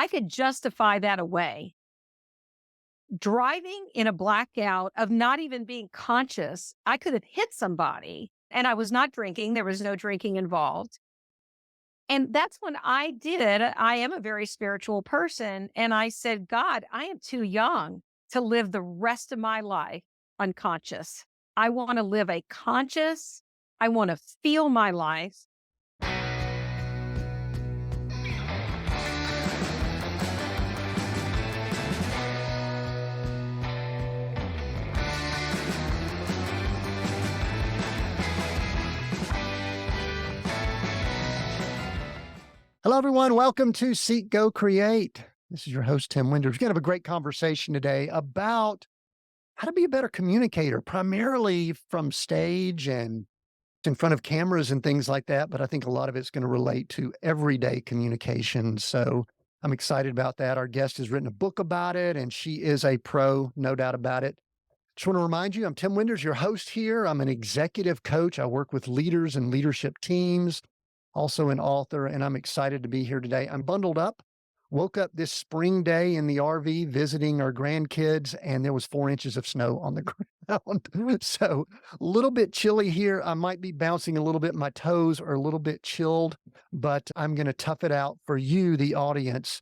I could justify that away. Driving in a blackout of not even being conscious, I could have hit somebody and I was not drinking. There was no drinking involved. And that's when I am a very spiritual person. And I said, God, I am too young to live the rest of my life unconscious. I want to live a conscious, I want to feel my life. Hello, everyone. Welcome to Seek, Go, Create. This is your host, Tim Winders. We're going to have a great conversation today about how to be a better communicator, primarily from stage and in front of cameras and things like that. But I think a lot of it's going to relate to everyday communication. So I'm excited about that. Our guest has written a book about it, and she is a pro, no doubt about it. Just want to remind you, I'm Tim Winders, your host here. I'm an executive coach. I work with leaders and leadership teams, also an author, and I'm excited to be here today. I'm bundled up, woke up this spring day in the RV visiting our grandkids, and there was 4 inches of snow on the ground. So a little bit chilly here. I might be bouncing a little bit. My toes are a little bit chilled, but I'm going to tough it out for you, the audience,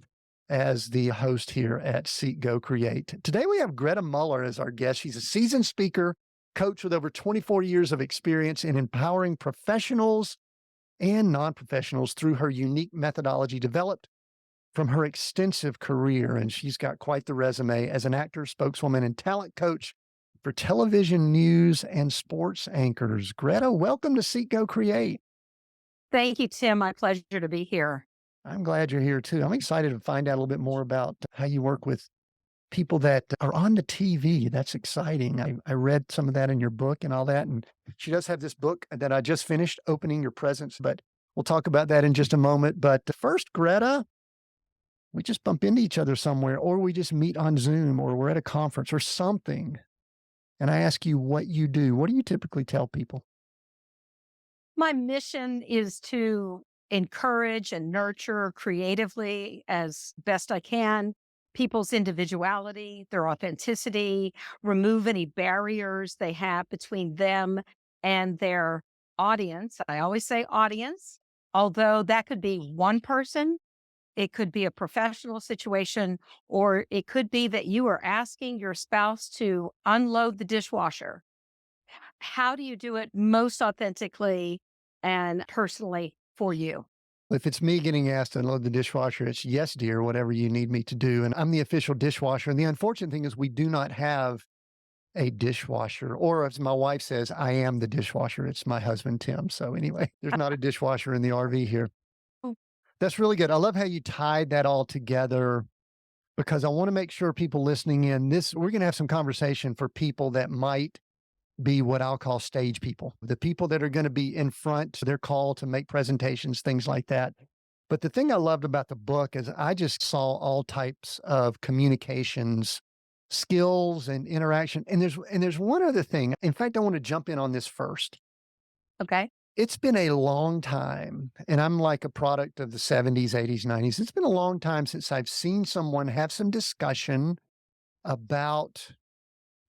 as the host here at Seek, Go, Create. Today we have Greta Muller as our guest. She's a seasoned speaker, coach with over 24 years of experience in empowering professionals and non-professionals through her unique methodology developed from her extensive career. And she's got quite the resume as an actor, spokeswoman, and talent coach for television, news, and sports anchors. Greta, welcome to Seek, Go, Create. Thank you, Tim. My pleasure to be here. I'm glad you're here too. I'm excited to find out a little bit more about how you work with people that are on the TV. That's exciting. I read some of that in your book and all that. And she does have this book that I just finished, Opening Your Presence, but we'll talk about that in just a moment. But first, Greta, we just bump into each other somewhere, or we just meet on Zoom, or we're at a conference or something. And I ask you what you do. What do you typically tell people? My mission is to encourage and nurture creatively as best I can people's individuality, their authenticity, remove any barriers they have between them and their audience. I always say audience, although that could be one person, it could be a professional situation, or it could be that you are asking your spouse to unload the dishwasher. How do you do it most authentically and personally for you? If it's me getting asked to unload the dishwasher, it's yes, dear, whatever you need me to do. And I'm the official dishwasher. And the unfortunate thing is we do not have a dishwasher, or as my wife says, I am the dishwasher. It's my husband, Tim. So anyway, there's not a dishwasher in the RV here. Oh, That's really good. I love how you tied that all together because I want to make sure people listening in we're going to have some conversation for people that might be what I'll call stage people, the people that are going to be in front, they're called to make presentations, things like that. But the thing I loved about the book is I just saw all types of communications skills and interaction. And there's one other thing. In fact, I want to jump in on this first. okay. It's been a long time, and I'm like a product of the 70s, 80s, 90s. It's been a long time since I've seen someone have some discussion about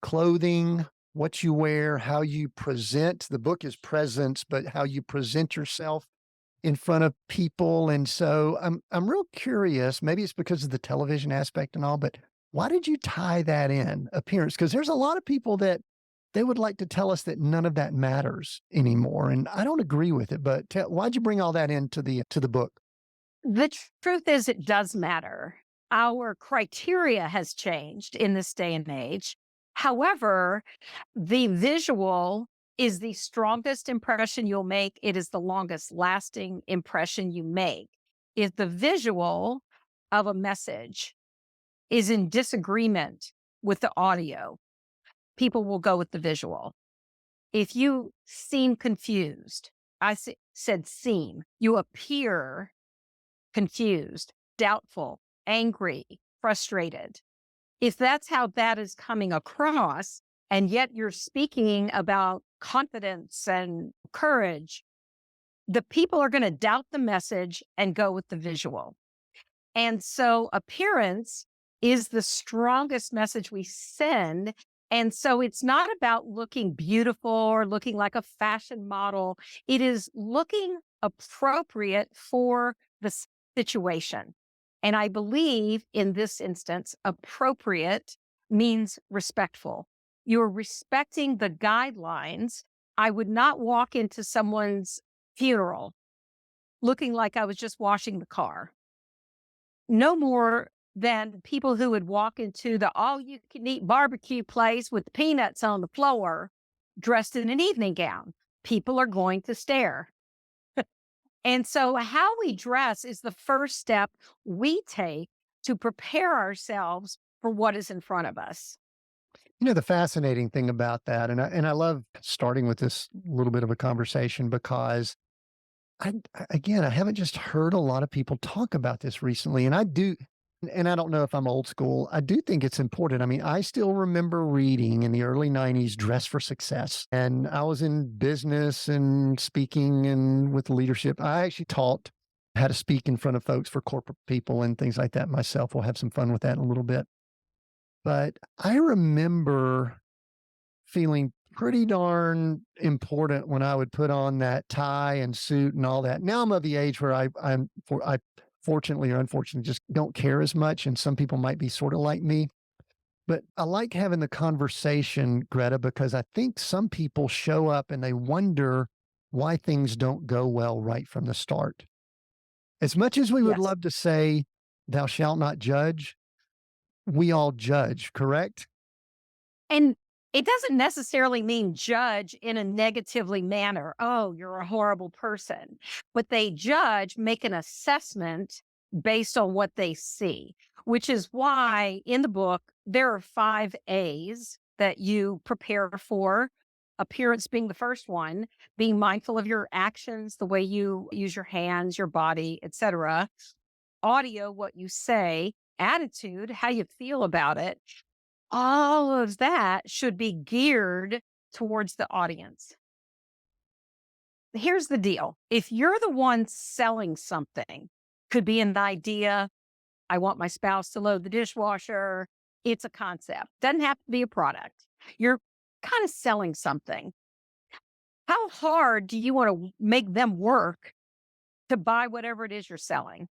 clothing, what you wear, how you present. The book is presence, but how you present yourself in front of people. And so I'm real curious, maybe it's because of the television aspect and all, but why did you tie that in, appearance? Because there's a lot of people that they would like to tell us that none of that matters anymore. And I don't agree with it, but why'd you bring all that into the book? The truth is, it does matter. Our criteria has changed in this day and age. However, the visual is the strongest impression you'll make. It is the longest lasting impression you make. If the visual of a message is in disagreement with the audio, people will go with the visual. If you seem confused, said seem, you appear confused, doubtful, angry, frustrated. If that's how that is coming across, and yet you're speaking about confidence and courage, the people are going to doubt the message and go with the visual. And so appearance is the strongest message we send. And so it's not about looking beautiful or looking like a fashion model. It is looking appropriate for the situation. And I believe in this instance, appropriate means respectful. You're respecting the guidelines. I would not walk into someone's funeral looking like I was just washing the car. No more than people who would walk into the all you can eat barbecue place with peanuts on the floor dressed in an evening gown. People are going to stare. And so, how we dress is the first step we take to prepare ourselves for what is in front of us. The fascinating thing about that, and I love starting with this little bit of a conversation because again, I haven't just heard a lot of people talk about this recently, and I do, and I don't know if I'm old school. I do think it's important. I mean, I still remember reading in the early '90s, Dress for Success, and I was in business and speaking and with leadership. I actually taught how to speak in front of folks for corporate people and things like that myself. We'll have some fun with that in a little bit. But I remember feeling pretty darn important when I would put on that tie and suit and all that. Now I'm of the age where I fortunately or unfortunately just don't care as much, and some people might be sort of like me. But I like having the conversation, Greta, because I think some people show up and they wonder why things don't go well right from the start. As much as we would Yes. love to say, "Thou shalt not judge," we all judge, correct? And it doesn't necessarily mean judge in a negatively manner. Oh, you're a horrible person. But they judge, make an assessment based on what they see, which is why in the book, there are 5 A's that you prepare for. Appearance being the first one, being mindful of your actions, the way you use your hands, your body, etc. Audio, what you say, attitude, how you feel about it, all of that should be geared towards the audience. Here's the deal. If you're the one selling something, could be an idea. I want my spouse to load the dishwasher. It's a concept. Doesn't have to be a product. You're kind of selling something. How hard do you want to make them work to buy whatever it is you're selling?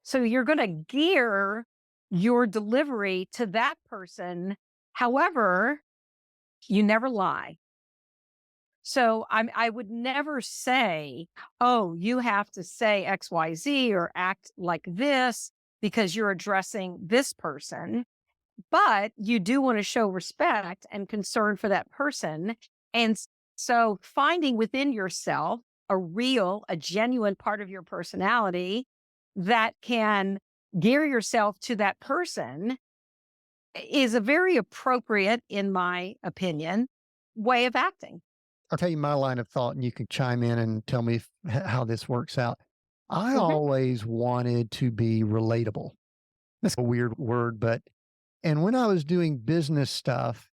So you're going to gear your delivery to that person. However, you never lie. So I would never say, oh, you have to say XYZ or act like this because you're addressing this person. But you do want to show respect and concern for that person. And so finding within yourself a genuine part of your personality that can gear yourself to that person is a very appropriate, in my opinion, way of acting. I'll tell you my line of thought and you can chime in and tell me how this works out. I Mhm. always wanted to be relatable. That's a weird word, and when I was doing business stuff,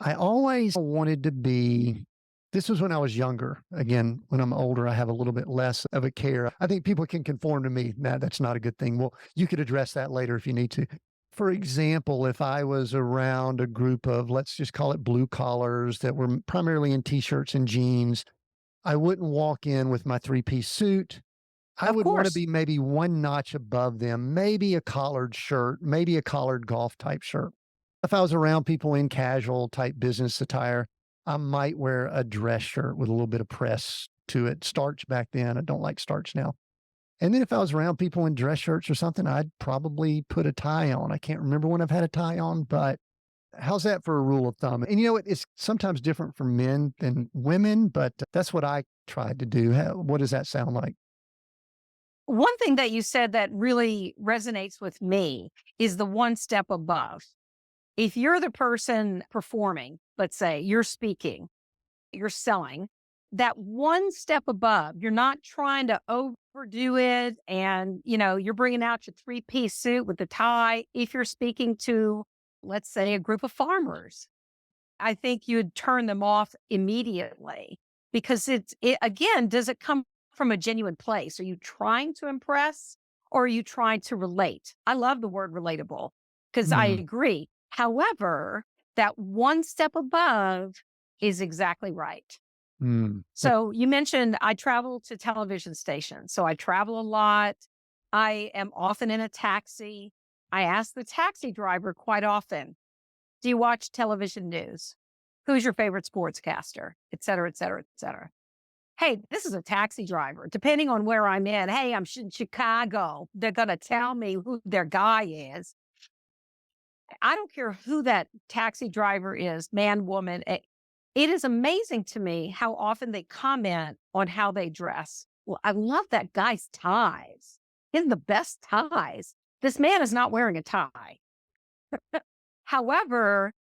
I always wanted to be, this was when I was younger. Again, when I'm older, I have a little bit less of a care. I think people can conform to me. Nah, that's not a good thing. Well, you could address that later if you need to. For example, if I was around a group of, let's just call it blue collars that were primarily in t-shirts and jeans, I wouldn't walk in with my three-piece suit. I Of would want to course. be maybe one notch above them, maybe a collared shirt, maybe a collared golf type shirt. If I was around people in casual type business attire, I might wear a dress shirt with a little bit of press to it. Starch back then. I don't like starch now. And then if I was around people in dress shirts or something, I'd probably put a tie on. I can't remember when I've had a tie on, but how's that for a rule of thumb? And it's sometimes different for men than women, but that's what I tried to do. What does that sound like? One thing that you said that really resonates with me is the one step above. If you're the person performing, let's say you're speaking, you're selling, that one step above, you're not trying to overdo it and, you're bringing out your three-piece suit with the tie. If you're speaking to, let's say, a group of farmers, I think you'd turn them off immediately because again, does it come from a genuine place? Are you trying to impress or are you trying to relate? I love the word relatable because I Mm, agree. However, that one step above is exactly right. mm. So you mentioned I travel to television stations. So I travel a lot. I am often in a taxi. I ask the taxi driver quite often, do you watch television news? Who's your favorite sportscaster? Et cetera, et cetera, et cetera. Hey, this is a taxi driver. Depending on where I'm in, hey, I'm in Chicago. They're going to tell me who their guy is. I don't care who that taxi driver is, man, woman. It is amazing to me how often they comment on how they dress. Well, I love that guy's ties. He has the best ties. This man is not wearing a tie. However,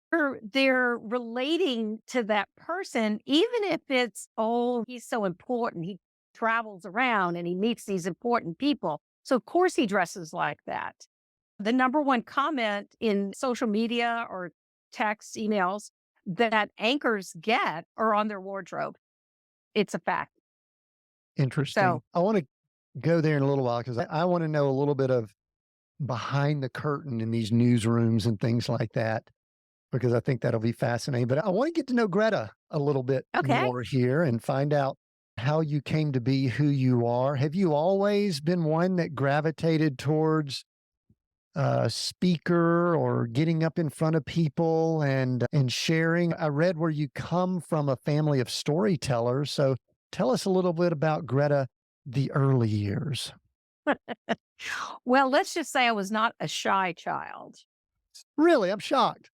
they're relating to that person, even if it's, oh, he's so important. He travels around and he meets these important people. So, of course, he dresses like that. The number one comment in social media or text, emails that anchors get are on their wardrobe. It's a fact. Interesting. So, I want to go there in a little while because I want to know a little bit of behind the curtain in these newsrooms and things like that, because I think that'll be fascinating. But I want to get to know Greta a little bit okay. more here and find out how you came to be who you are. Have you always been one that gravitated towards a speaker or getting up in front of people and sharing? I read where you come from a family of storytellers. So tell us a little bit about Greta, the early years. Well, let's just say I was not a shy child. Really, I'm shocked.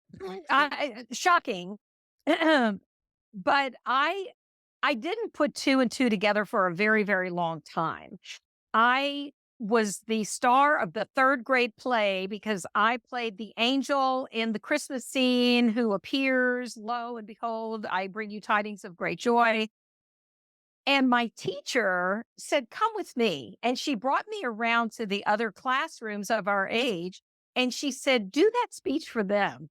Shocking. But I didn't put 2 and 2 together for a very, very long time. I was the star of the 3rd grade play because I played the angel in the Christmas scene who appears, lo and behold, I bring you tidings of great joy. And my teacher said, "Come with me." And she brought me around to the other classrooms of our age, and she said, "Do that speech for them."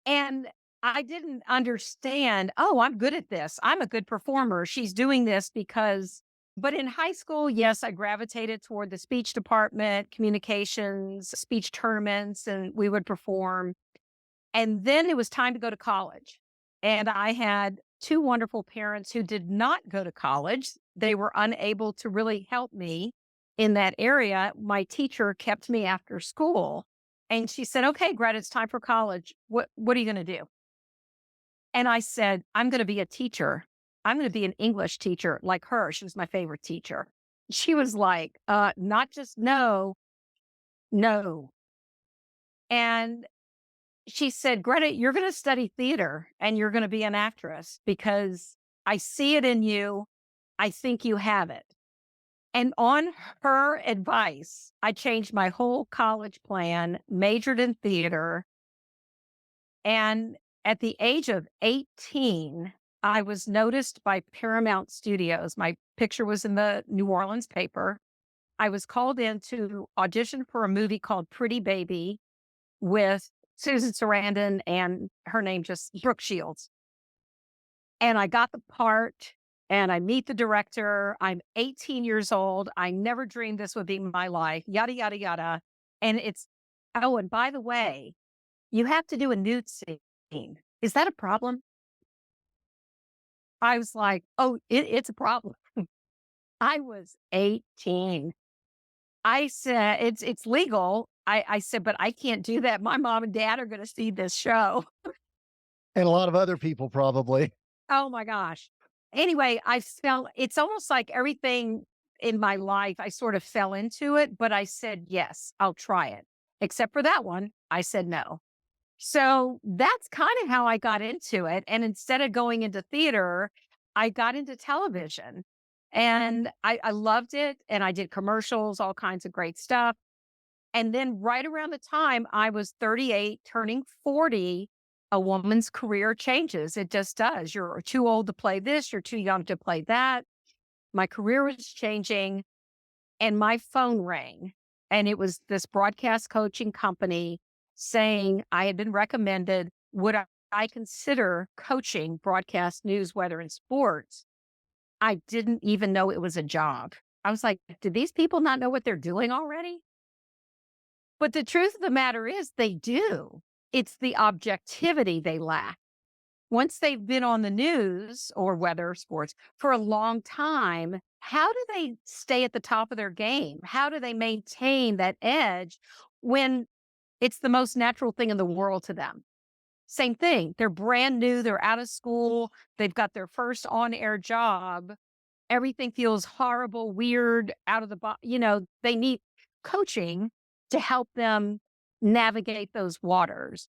And I didn't understand, "Oh, I'm good at this. I'm a good performer. She's doing this because." But in high school, yes, I gravitated toward the speech department, communications, speech tournaments, and we would perform. And then it was time to go to college. And I had 2 wonderful parents who did not go to college. They were unable to really help me in that area. My teacher kept me after school and she said, "Okay, Greta, it's time for college. What are you going to do?" And I said, "I'm going to be a teacher. I'm going to be an English teacher like her." She was my favorite teacher. She was like, not just no, no. And she said, "Greta, you're going to study theater and you're going to be an actress because I see it in you. I think you have it." And on her advice, I changed my whole college plan, majored in theater. And at the age of 18, I was noticed by Paramount Studios. My picture was in the New Orleans paper. I was called in to audition for a movie called Pretty Baby with Susan Sarandon and her name just Brooke Shields. And I got the part and I meet the director. I'm 18 years old. I never dreamed this would be my life, yada, yada, yada. And it's, oh, and by the way, you have to do a nude scene. Is that a problem? I was like, oh, it's a problem. I was 18. I said, it's legal. I said, but I can't do that. My mom and dad are going to see this show. And a lot of other people probably. Oh my gosh. Anyway, I felt it's almost like everything in my life, I sort of fell into it, but I said, yes, I'll try it. Except for that one, I said no. So that's kind of how I got into it. And instead of going into theater, I got into television and I loved it. And I did commercials, all kinds of great stuff. And then right around the time I was 38, turning 40, a woman's career changes. It just does. You're too old to play this, you're too young to play that. My career was changing and my phone rang. And it was this broadcast coaching company saying I had been recommended. Would I consider coaching broadcast news, weather, and sports? I didn't even know it was a job. I was like, "Did these people not know what they're doing already?" But the truth of the matter is they do. It's the objectivity they lack. Once they've been on the news or weather, sports for a long time, how do they stay at the top of their game? How do they maintain that edge when it's the most natural thing in the world to them? Same thing. They're brand new, they're out of school, they've got their first on-air job. Everything feels horrible, weird, out of the box. They need coaching to help them navigate those waters.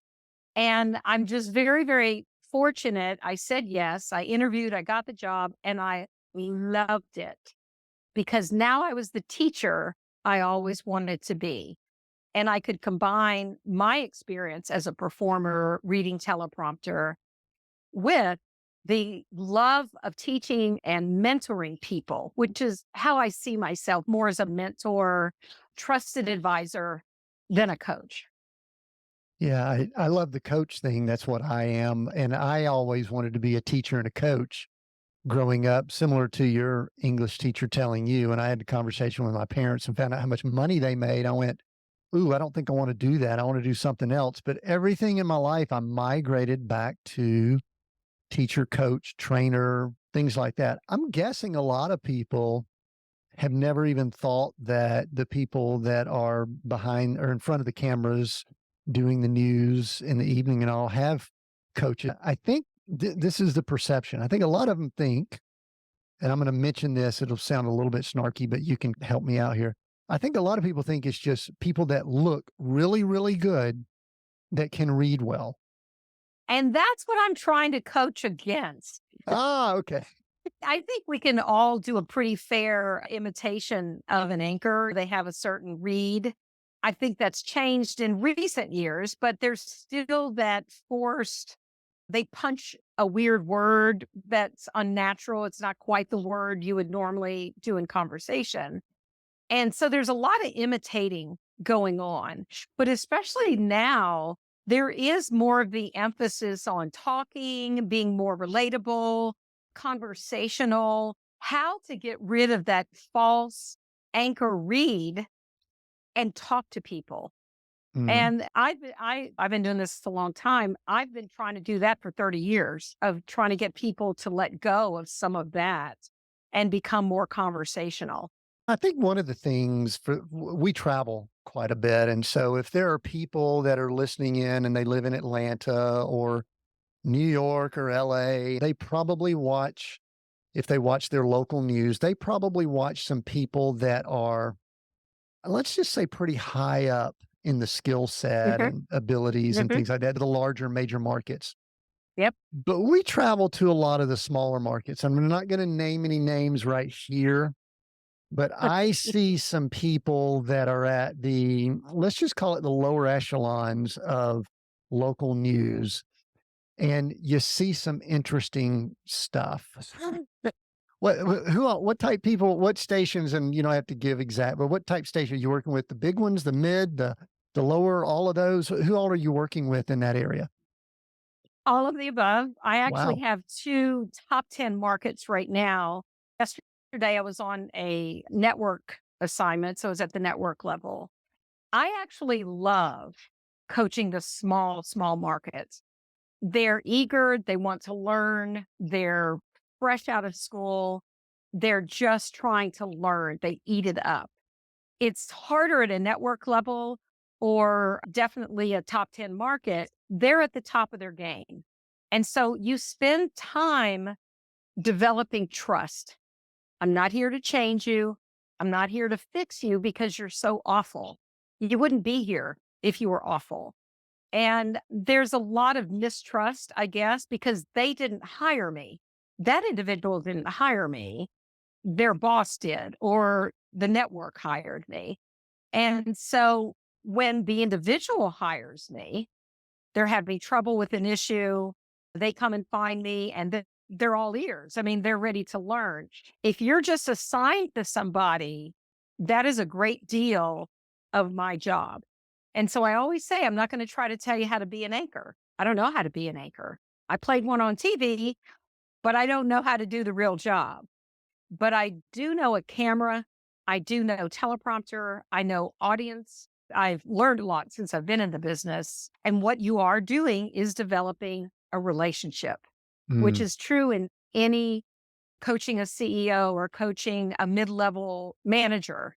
And I'm just very, very fortunate. I said yes. I interviewed, I got the job, and I loved it because now I was the teacher I always wanted to be. And I could combine my experience as a performer, reading teleprompter, with the love of teaching and mentoring people, which is how I see myself more as a mentor, trusted advisor than a coach. Yeah, I love the coach thing. That's what I am. And I always wanted to be a teacher and a coach growing up, similar to your English teacher telling you. And I had a conversation with my parents and found out how much money they made. I went, ooh, I don't think I want to do that. I want to do something else. But everything in my life, I migrated back to teacher, coach, trainer, things like that. I'm guessing a lot of people have never even thought that the people that are behind or in front of the cameras doing the news in the evening and all have coaches. I think this is the perception. I think a lot of them think, and I'm going to mention this, it'll sound a little bit snarky, but you can help me out here. I think a lot of people think it's just people that look really, really good that can read well. And that's what I'm trying to coach against. Ah, okay. I think we can all do a pretty fair imitation of an anchor. They have a certain read. I think that's changed in recent years, but there's still that forced, they punch a weird word that's unnatural. It's not quite the word you would normally do in conversation. And so there's a lot of imitating going on, but especially now, there is more of the emphasis on talking, being more relatable, conversational, how to get rid of that false anchor read and talk to people. Mhm. And I've been doing this a long time. I've been trying to do that for 30 years of trying to get people to let go of some of that and become more conversational. I think one of the things we travel quite a bit. And so if there are people that are listening in and they live in Atlanta or New York or LA, they probably watch, if they watch their local news, they probably watch some people that are, let's just say, pretty high up in the skill set Mhm, and abilities and mhm. things like that, the larger major markets. Yep. But we travel to a lot of the smaller markets. I'm not going to name any names right here, but I see some people that are at the, let's just call it the lower echelons of local news, and you see some interesting stuff. What type people, what stations, and you don't have to give exact, but what type station are you working with? The big ones, the mid, the lower, all of those? Who all are you working with in that area? All of the above. I actually Wow. have 2 top 10 markets right now. Yesterday, I was on a network assignment, so I was at the network level. I actually love coaching the small, small markets. They're eager, they want to learn, they're fresh out of school, they're just trying to learn, they eat it up. It's harder at a network level or definitely a top 10 market. They're at the top of their game. And so you spend time developing trust. I'm not here to change you. I'm not here to fix you because you're so awful. You wouldn't be here if you were awful. And there's a lot of mistrust, I guess, because they didn't hire me. That individual didn't hire me. Their boss did, or the network hired me. And so when the individual hires me, they're having trouble with an issue. They come and find me and they're all ears. I mean, they're ready to learn. If you're just assigned to somebody, that is a great deal of my job. And so I always say, I'm not going to try to tell you how to be an anchor. I don't know how to be an anchor. I played one on TV, but I don't know how to do the real job. But I do know a camera. I do know teleprompter. I know audience I've learned a lot since I've been in the business. And what you are doing is developing a relationship, which Mm. is true in any coaching a CEO or coaching a mid level manager.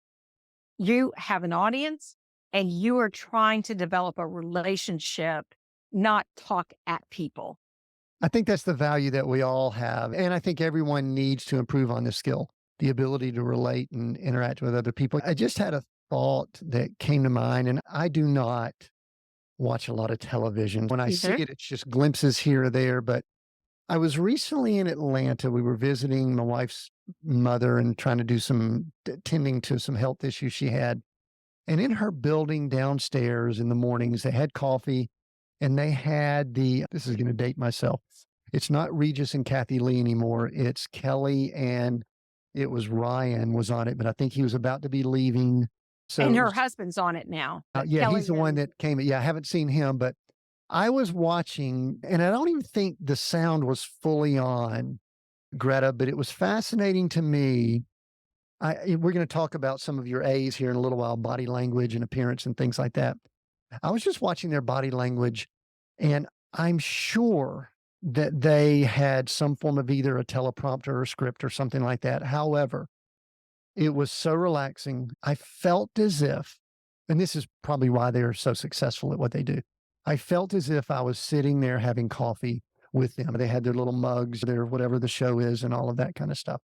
You have an audience and you are trying to develop a relationship, not talk at people. I think that's the value that we all have. And I think everyone needs to improve on this skill, the ability to relate and interact with other people. I just had a thought that came to mind, and I do not watch a lot of television. When I see Mhm. it, it's just glimpses here or there. But I was recently in Atlanta. We were visiting my wife's mother and trying to do some tending to some health issues she had. And in her building downstairs in the mornings, they had coffee and they had this is going to date myself. It's not Regis and Kathy Lee anymore. It's Kelly and it was Ryan was on it, but I think he was about to be leaving. So And it her was, husband's on it now. But yeah, he's Kelly the one and that came. Yeah, I haven't seen him, but I was watching and I don't even think the sound was fully on, Greta, but it was fascinating to me. We're going to talk about some of your A's here in a little while, body language and appearance and things like that. I was just watching their body language, and I'm sure that they had some form of either a teleprompter or script or something like that. However, it was so relaxing. I felt as if, and this is probably why they're so successful at what they do. I felt as if I was sitting there having coffee with them. They had their little mugs, their whatever the show is, and all of that kind of stuff.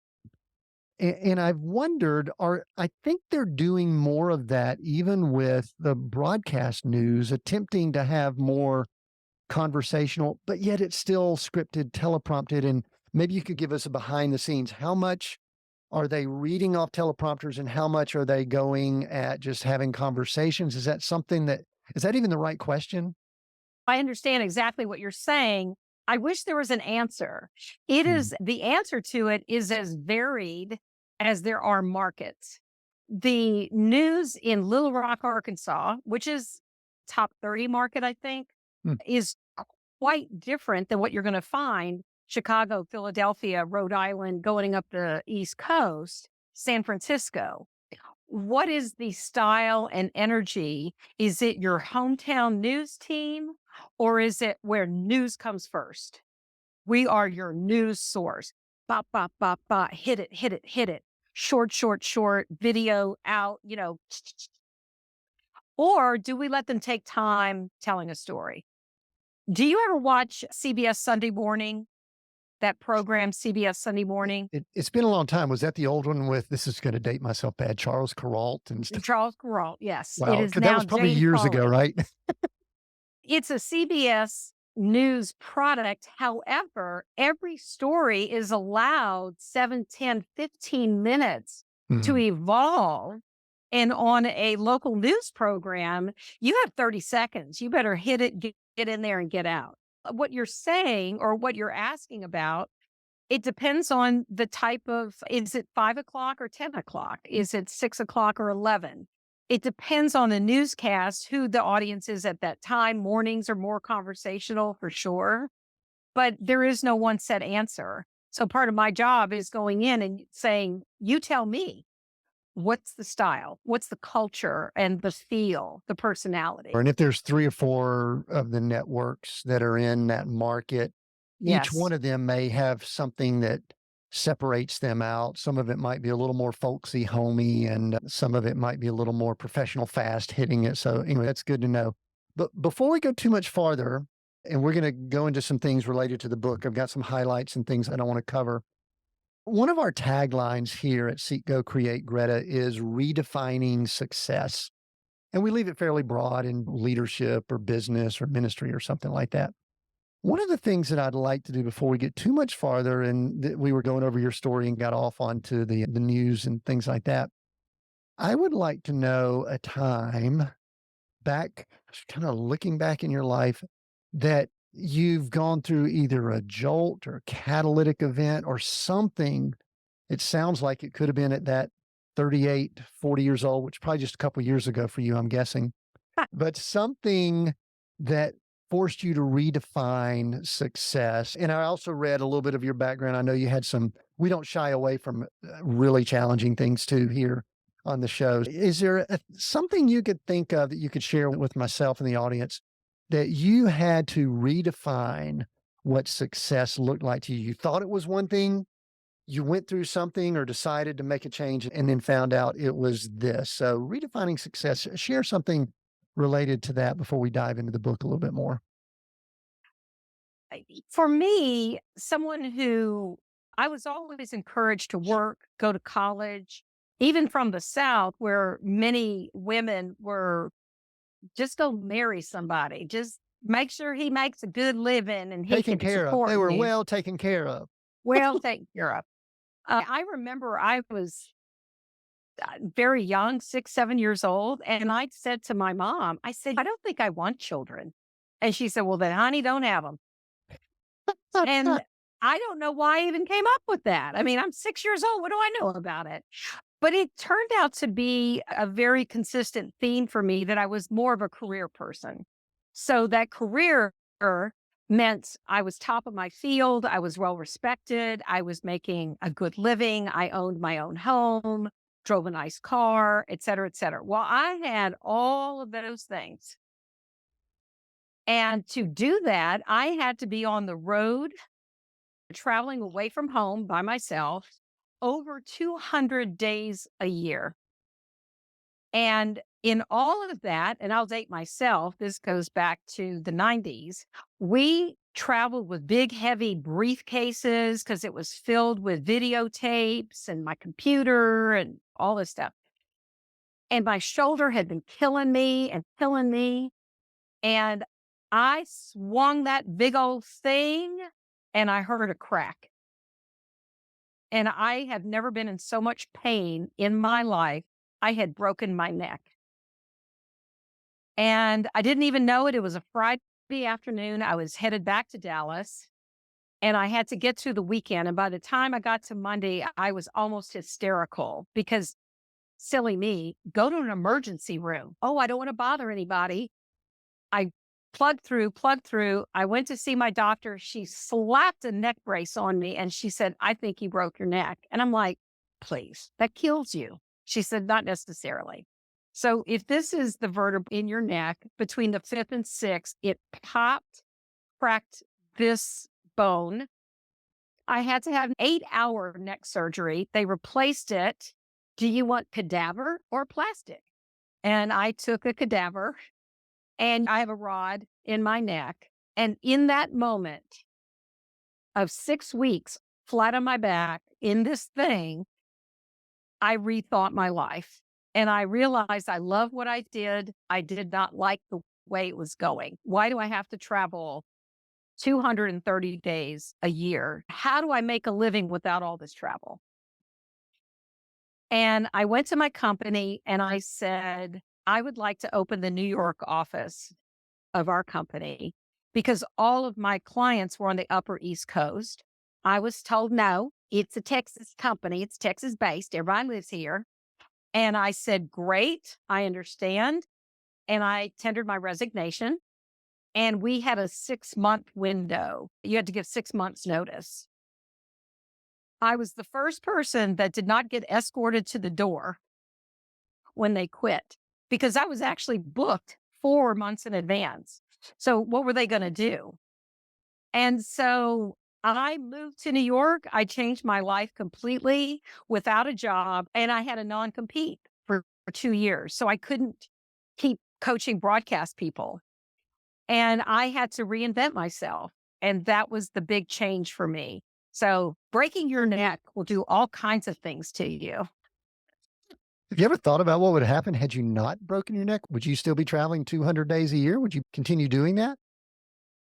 And I've wondered, I think they're doing more of that even with the broadcast news, attempting to have more conversational, but yet it's still scripted, teleprompted. And maybe you could give us a behind the scenes. How much are they reading off teleprompters and how much are they going at just having conversations? Is that something that, is that even the right question? I understand exactly what you're saying. I wish there was an answer. It Mm, is the answer to it is as varied as there are markets. The news in Little Rock, Arkansas, which is top 30 market, I think, mm. is quite different than what you're going to find Chicago, Philadelphia, Rhode Island, going up the East Coast, San Francisco. What is the style and energy? Is it your hometown news team or is it where news comes first? We are your news source. Bop, bop, bop, bop, hit it, hit it, hit it. Short, short, short, video out, or do we let them take time telling a story? Do you ever watch CBS Sunday Morning, that program, CBS Sunday Morning? It's been a long time. Was that the old one with, this is going to date myself bad, Charles Kuralt and stuff? Charles Kuralt, yes. It Wow. is Cause that now was probably Jane years ago, Pauley. right? It's a CBS News product. However, every story is allowed 7, 10, 15 minutes to Mhm. evolve. And on a local news program, you have 30 seconds. You better hit it, get in there and get out. What you're saying or what you're asking about, it depends on the type of, is it 5 o'clock or 10 o'clock? Is it 6 o'clock or 11? It depends on the newscast, who the audience is at that time. Mornings are more conversational for sure, but there is no one set answer. So part of my job is going in and saying, you tell me, what's the style? What's the culture and the feel, the personality? And if there's 3 or 4 of the networks that are in that market, each Yes. one of them may have something that separates them out. Some of it might be a little more folksy, homey, and some of it might be a little more professional, fast hitting it. So anyway, that's good to know. But before we go too much farther, and we're going to go into some things related to the book, I've got some highlights and things I don't want to cover. One of our taglines here at Seek, Go, Create, Greta is redefining success. And we leave it fairly broad in leadership or business or ministry or something like that. One of the things that I'd like to do before we get too much farther, and we were going over your story and got off onto the news and things like that, I would like to know a time back, kind of looking back in your life, that you've gone through either a jolt or catalytic event or something. It sounds like it could have been at that 38, 40 years old, which probably just a couple years ago for you, I'm guessing, but something that forced you to redefine success. And I also read a little bit of your background. I know you had some, we don't shy away from really challenging things too here. on the show. Is there something you could think of that you could share with myself and the audience that you had to redefine what success looked like to you? You thought it was one thing, you went through something or decided to make a change and then found out it was this. So, redefining success, share something related to that before we dive into the book a little bit more. For me, someone who I was always encouraged to work, go to college, even from the South, where many women were just go marry somebody, just make sure he makes a good living and he Taken can care of. They support were you, well taken care of. well taken care of. I remember I was very young, 6, 7 years old. And I said to my mom, I said, I don't think I want children. And she said, well, then, honey, don't have them. And I don't know why I even came up with that. I mean, I'm 6 years old. What do I know about it? But it turned out to be a very consistent theme for me that I was more of a career person. So that career meant I was top of my field. I was well respected. I was making a good living. I owned my own home, drove a nice car, et cetera, et cetera. Well, I had all of those things. And to do that, I had to be on the road, traveling away from home by myself over 200 days a year. And in all of that, and I'll date myself, this goes back to the 90s, we traveled with big, heavy briefcases because it was filled with videotapes and my computer and all this stuff. And my shoulder had been killing me and killing me. And I swung that big old thing and I heard a crack. And I have never been in so much pain in my life. I had broken my neck. And I didn't even know it. It was a Friday afternoon. I was headed back to Dallas and I had to get through the weekend. And by the time I got to Monday, I was almost hysterical because silly me, go to an emergency room. Oh, I don't want to bother anybody. I plugged through, plugged through. I went to see my doctor. She slapped a neck brace on me and she said, I think you broke your neck. And I'm like, please, that kills you. She said, not necessarily. So if this is the vertebra in your neck between the fifth and sixth, it popped, cracked this bone. I had to have an 8-hour neck surgery. They replaced it. Do you want cadaver or plastic? And I took a cadaver and I have a rod in my neck. And in that moment of 6 weeks flat on my back in this thing, I rethought my life. And I realized I love what I did. I did not like the way it was going. Why do I have to travel 230 days a year? How do I make a living without all this travel? And I went to my company and I said, I would like to open the New York office of our company because all of my clients were on the Upper East Coast. I was told, no, it's a Texas company. It's Texas based. Everybody lives here. And I said, great, I understand. And I tendered my resignation. And we had a 6-month window. You had to give 6 months notice. I was the first person that did not get escorted to the door when they quit because I was actually booked 4 months in advance. So what were they going to do? And so I moved to New York. I changed my life completely without a job. And I had a non-compete for 2 years. So I couldn't keep coaching broadcast people. And I had to reinvent myself. And that was the big change for me. So breaking your neck will do all kinds of things to you. Have you ever thought about what would happen had you not broken your neck? Would you still be traveling 200 days a year? Would you continue doing that?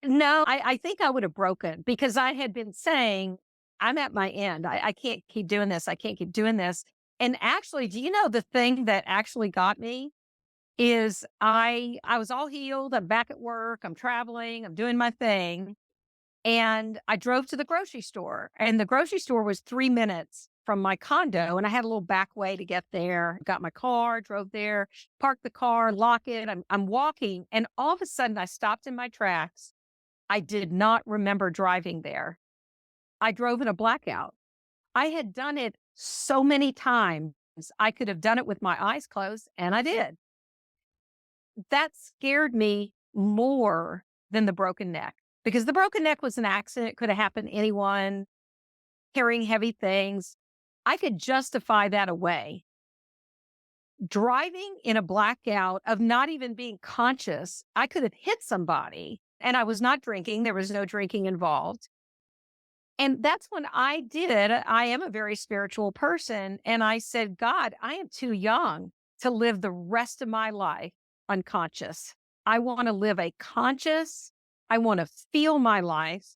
No, I think I would have broken because I had been saying, I'm at my end. I can't keep doing this. I can't keep doing this. And actually, do you know the thing that actually got me is I was all healed. I'm back at work. I'm traveling. I'm doing my thing. And I drove to the grocery store, and the grocery store was 3 minutes from my condo. And I had a little back way to get there. Got my car, drove there, parked the car, lock it. I'm walking. And all of a sudden, I stopped in my tracks. I did not remember driving there. I drove in a blackout. I had done it so many times I could have done it with my eyes closed, and I did. That scared me more than the broken neck because the broken neck was an accident, could have happened to anyone carrying heavy things. I could justify that away. Driving in a blackout of not even being conscious, I could have hit somebody and I was not drinking. There was no drinking involved. And that's when I did. I am a very spiritual person. And I said, God, I am too young to live the rest of my life unconscious. I want to live a conscious, I want to feel my life.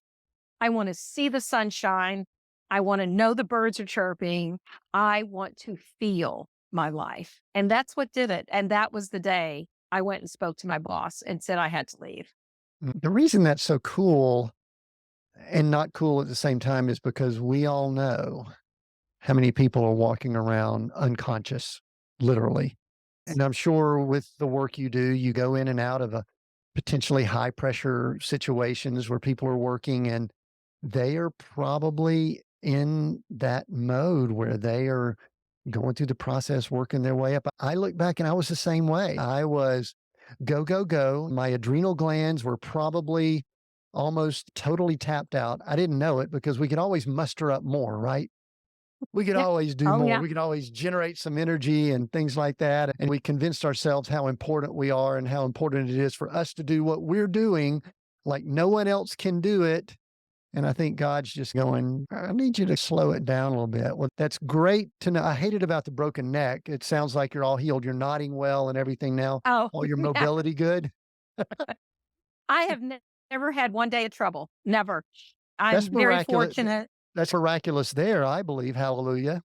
I want to see the sunshine. I want to know the birds are chirping. I want to feel my life. And that's what did it. And that was the day I went and spoke to my boss and said I had to leave. The reason that's so cool and not cool at the same time is because we all know how many people are walking around unconscious, literally. And I'm sure with the work you do, you go in and out of a potentially high pressure situations where people are working and they are probably in that mode where they are going through the process, working their way up. I look back and I was the same way. I was go, go, go. My adrenal glands were probably almost totally tapped out. I didn't know it because we could always muster up more, right? We could Yeah. always do Oh, more. yeah. We could always generate some energy and things like that. And we convinced ourselves how important we are and how important it is for us to do what we're doing, like no one else can do it. And I think God's just going, I need you to slow it down a little bit. Well, that's great to know. I hate it about the broken neck. It sounds like you're all healed. You're nodding well and everything now. Oh, All your yeah. mobility good. I have never had one day of trouble. Never. That's I'm very miraculous. fortunate. That's miraculous there, I believe. Hallelujah.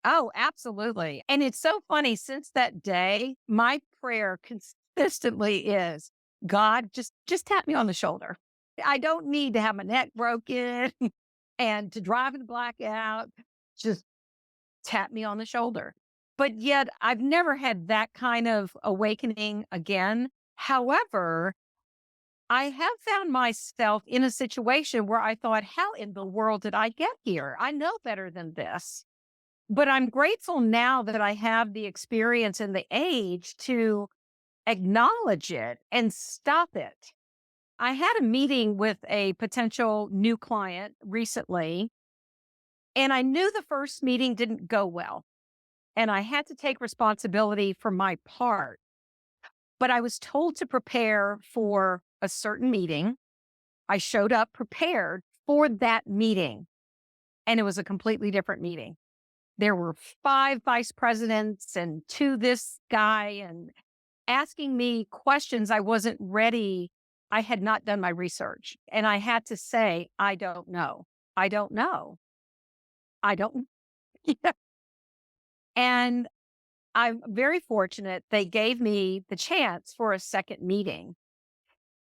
Oh, absolutely. And it's so funny. Since that day, my prayer consistently is, God, just tap me on the shoulder. I don't need to have my neck broken and to drive in the blackout. Just tap me on the shoulder. But yet I've never had that kind of awakening again. However, I have found myself in a situation where I thought, how in the world did I get here? I know better than this. But I'm grateful now that I have the experience and the age to acknowledge it and stop it. I had a meeting with a potential new client recently, and I knew the first meeting didn't go well. And I had to take responsibility for my part. But I was told to prepare for a certain meeting. I showed up prepared for that meeting, and it was a completely different meeting. There were 5 vice presidents and 2 this guy and asking me questions I wasn't ready. I had not done my research, and I had to say, "I don't know. I don't know. I don't." Yeah. And I'm very fortunate they gave me the chance for a second meeting,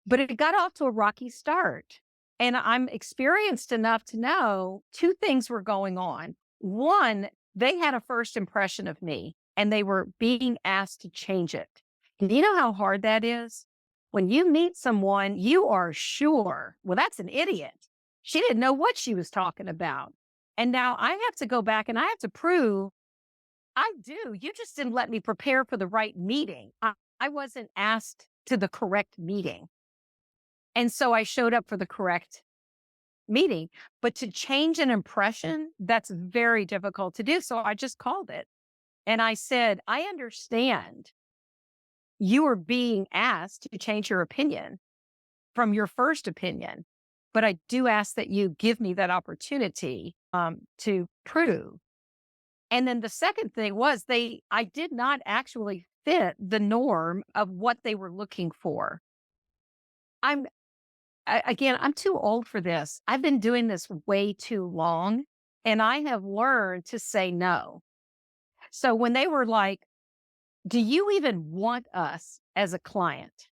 but it got off to a rocky start. And I'm experienced enough to know 2 things were going on. One, they had a first impression of me and they were being asked to change it. And you know how hard that is? When you meet someone, you are sure, well, that's an idiot. She didn't know what she was talking about. And now I have to go back and I have to prove I do. You just didn't let me prepare for the right meeting. I wasn't asked to the correct meeting. And so I showed up for the correct meeting. But to change an impression, that's very difficult to do. So I just called it and I said, I understand you are being asked to change your opinion from your first opinion. But I do ask that you give me that opportunity to prove. And then the second thing was I did not actually fit the norm of what they were looking for. I'm again, I'm too old for this. I've been doing this way too long and I have learned to say no. So when they were like, "Do you even want us as a client?"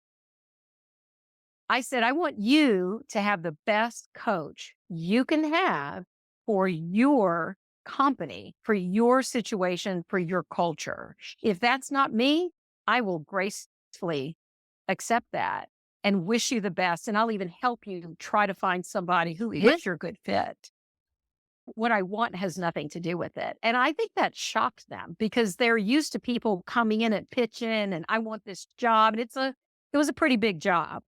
I said, "I want you to have the best coach you can have for your company, for your situation, for your culture. If that's not me, I will gracefully accept that and wish you the best. And I'll even help you try to find somebody who is your good fit." what I want has nothing to do with it. And I think that shocked them because they're used to people coming in and pitching and I want this job. And it was a pretty big job.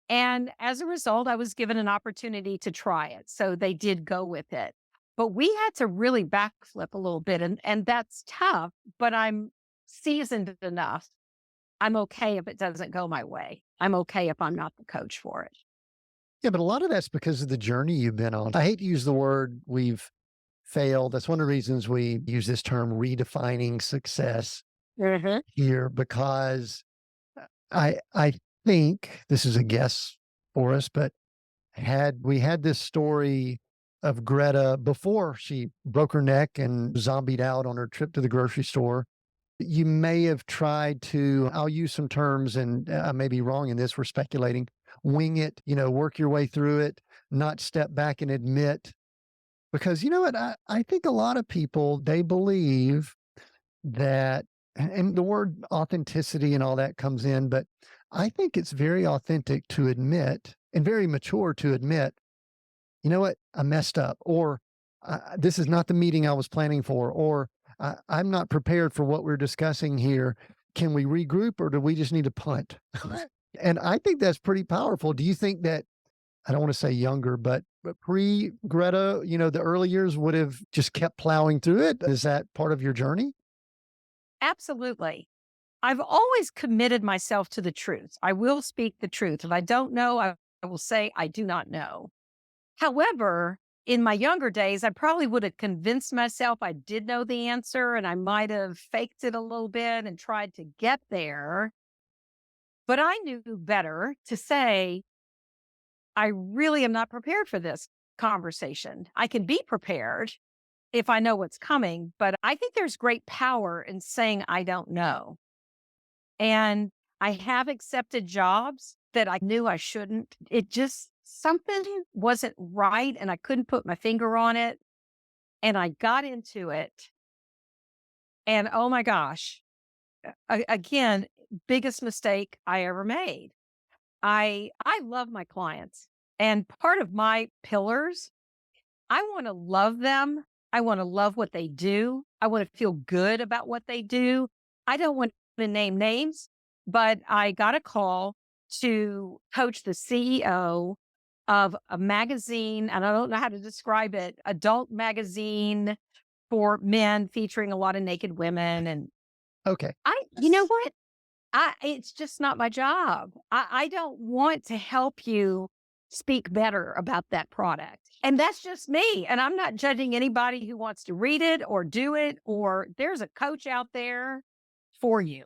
And as a result, I was given an opportunity to try it. So they did go with it. But we had to really backflip a little bit. And that's tough, but I'm seasoned enough. I'm okay if it doesn't go my way. I'm okay if I'm not the coach for it. Yeah, but a lot of that's because of the journey you've been on. I hate to use the word we've failed. That's one of the reasons we use this term redefining success Hmm. here, because I think this is a guess for us, but had we had this story of Greta before she broke her neck and zombied out on her trip to the grocery store, you may have tried to, I'll use some terms and I may be wrong in this, we're speculating, wing it, work your way through it, not step back and admit. Because you know what? I think a lot of people, they believe that, and the word authenticity and all that comes in, but I think it's very authentic to admit and very mature to admit, you know what, I messed up, or this is not the meeting I was planning for, or I'm not prepared for what we're discussing here. Can we regroup or do we just need to punt? And I think that's pretty powerful. Do you think that, I don't want to say younger, but pre Greta, the early years would have just kept plowing through it? Is that part of your journey? Absolutely. I've always committed myself to the truth. I will speak the truth. If I don't know, I will say I do not know. However, in my younger days, I probably would have convinced myself I did know the answer and I might have faked it a little bit and tried to get there. But I knew better to say, I really am not prepared for this conversation. I can be prepared if I know what's coming, but I think there's great power in saying, I don't know. And I have accepted jobs that I knew I shouldn't. It just, something wasn't right and I couldn't put my finger on it. And I got into it. And oh my gosh, again, biggest mistake I ever made. I love my clients. And part of my pillars, I want to love them. I want to love what they do. I want to feel good about what they do. I don't want to name names, but I got a call to coach the CEO of a magazine, and I don't know how to describe it, adult magazine for men featuring a lot of naked women. And Okay. you know what? It's just not my job. I don't want to help you speak better about that product. And that's just me. And I'm not judging anybody who wants to read it or do it, or there's a coach out there for you.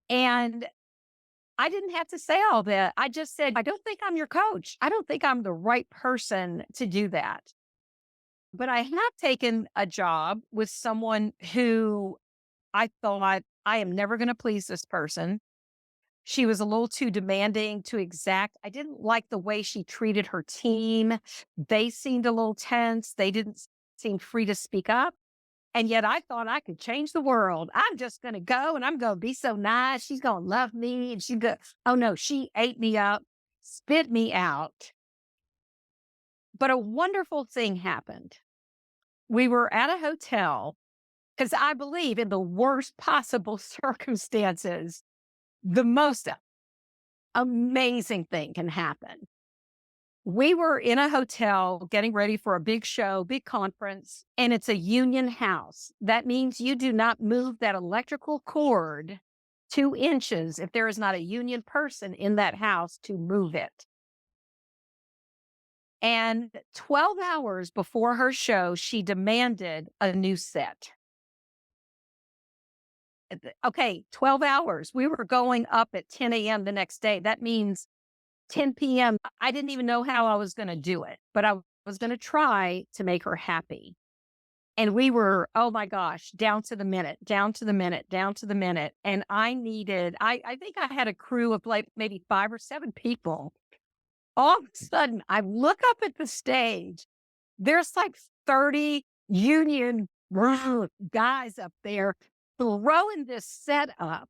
And I didn't have to say all that. I just said, I don't think I'm your coach. I don't think I'm the right person to do that. But I have taken a job with someone who I thought I am never going to please this person. She was a little too demanding, too exact. I didn't like the way she treated her team. They seemed a little tense. They didn't seem free to speak up. And yet I thought I could change the world. I'm just going to go and I'm going to be so nice. She's going to love me. And she's going, oh no, she ate me up, spit me out. But a wonderful thing happened. We were at a hotel because I believe in the worst possible circumstances, the most amazing thing can happen. We were in a hotel getting ready for a big show, big conference, and it's a union house. That means you do not move that electrical cord 2 inches if there is not a union person in that house to move it. And 12 hours before her show, she demanded a new set. Okay, 12 hours. We were going up at 10 a.m. the next day. That means 10 p.m. I didn't even know how I was going to do it, but I was going to try to make her happy. And we were, oh my gosh, down to the minute, down to the minute, down to the minute. And I think I had a crew of like maybe 5 or 7 people. All of a sudden, I look up at the stage. There's like 30 union guys up there throwing this set up.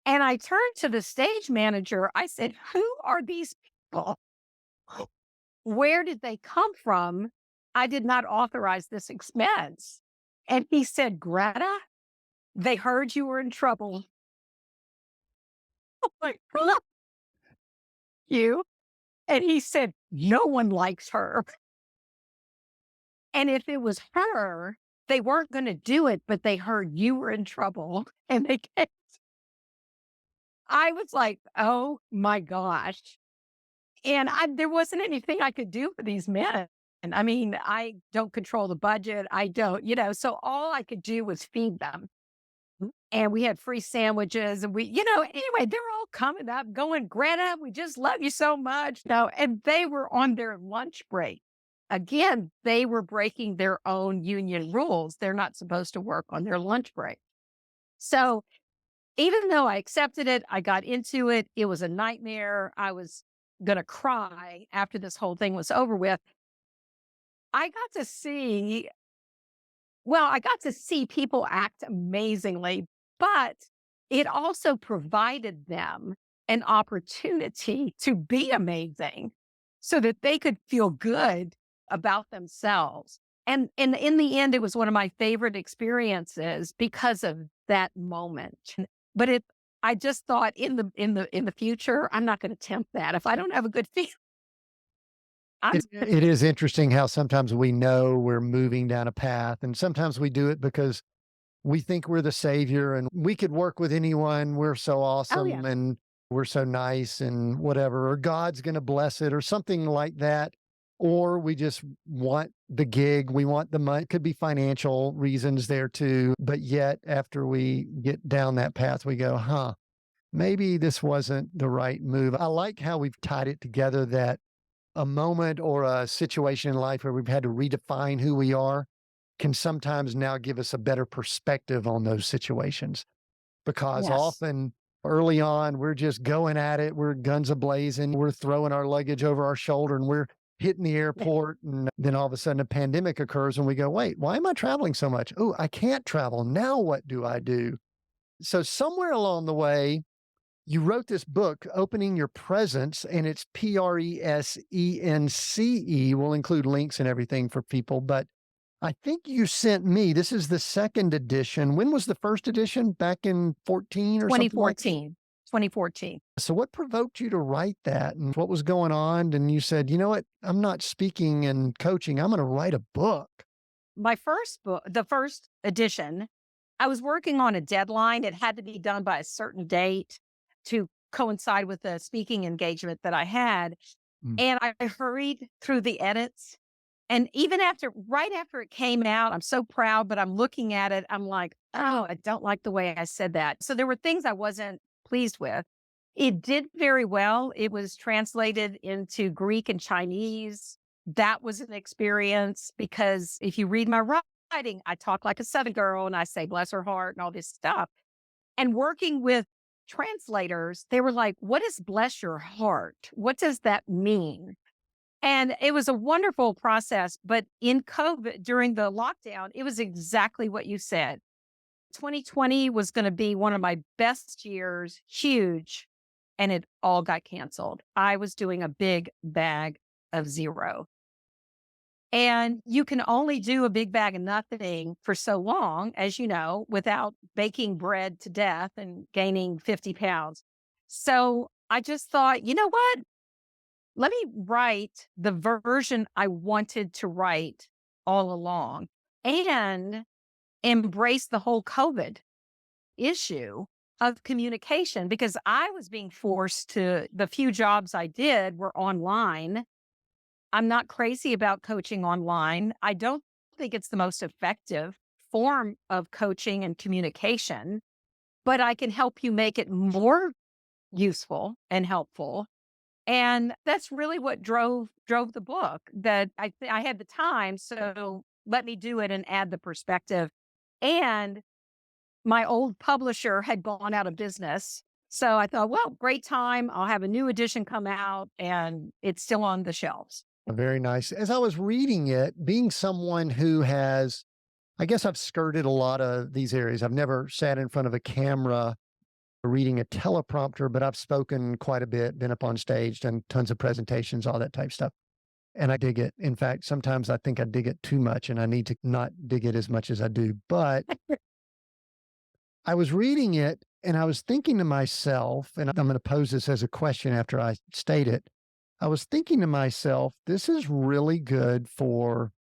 And I turned to the stage manager. I said, who are these people? Where did they come from? I did not authorize this expense. And he said, Greta, they heard you were in trouble. I'm like, "Look, you." And he said, no one likes her. And if it was her, they weren't going to do it, but they heard you were in trouble. And they came. I was like, oh my gosh. And there wasn't anything I could do for these men. And I mean, I don't control the budget. I don't, so all I could do was feed them. And we had free sandwiches and anyway, they're all coming up going, Greta, we just love you so much. No, and they were on their lunch break. Again, they were breaking their own union rules. They're not supposed to work on their lunch break. So even though I accepted it, I got into it. It was a nightmare. I was going to cry after this whole thing was over with. I got to see I got to see people act amazingly, but it also provided them an opportunity to be amazing so that they could feel good about themselves. And in the end, it was one of my favorite experiences because of that moment. But I just thought in the future, I'm not going to attempt that. If I don't have a good feeling, I'm It is interesting how sometimes we know we're moving down a path, and sometimes we do it because we think we're the savior and we could work with anyone. We're so oh yeah. awesome and we're so nice and whatever, or God's going to bless it or something like that. Or we just want the gig. We want the money. Could be financial reasons there too. But yet, after we get down that path, we go, maybe this wasn't the right move. I like how we've tied it together that a moment or a situation in life where we've had to redefine who we are can sometimes now give us a better perspective on those situations. Because Yes. often early on, we're just going at it, we're guns a-blazing, we're throwing our luggage over our shoulder and we're hitting the airport. And then all of a sudden a pandemic occurs and we go, wait, why am I traveling so much? Oh, I can't travel. Now what do I do? So somewhere along the way, you wrote this book, Opening Your Presence, and it's Presence. We'll include links and everything for people. But I think you sent me, this is the second edition. When was the first edition? Back in 14 or something like that? 2014. 2014. So what provoked you to write that and what was going on? And you said, you know what? I'm not speaking and coaching. I'm going to write a book. My first book, the first edition, I was working on a deadline. It had to be done by a certain date to coincide with the speaking engagement that I had. Mm. And I hurried through the edits. And even right after it came out, I'm so proud, but I'm looking at it. I'm like, oh, I don't like the way I said that. So there were things I wasn't pleased with. It did very well. It was translated into Greek and Chinese. That was an experience because if you read my writing, I talk like a Southern girl and I say, bless her heart and all this stuff. And working with translators, they were like, what is bless your heart? What does that mean? And it was a wonderful process. But in COVID, during the lockdown, it was exactly what you said. 2020 was going to be one of my best years, huge, and it all got canceled. I was doing a big bag of zero. And you can only do a big bag of nothing for so long, as you know, without baking bread to death and gaining 50 pounds. So I just thought, you know what? Let me write the version I wanted to write all along and embrace the whole COVID issue of communication because I was being forced the few jobs I did were online. I'm not crazy about coaching online. I don't think it's the most effective form of coaching and communication, but I can help you make it more useful and helpful. And that's really what drove the book, that I had the time, so let me do it and add the perspective. And my old publisher had gone out of business. So I thought, well, great time. I'll have a new edition come out and it's still on the shelves. Very nice. As I was reading it, being someone who has, I guess I've skirted a lot of these areas. I've never sat in front of a camera reading a teleprompter, but I've spoken quite a bit, been up on stage, done tons of presentations, all that type stuff. and I dig it. In fact, sometimes I think I dig it too much and I need to not dig it as much as I do. But I was reading it and I was thinking to myself, and I'm going to pose this as a question after I state it. I was thinking to myself, this is really good for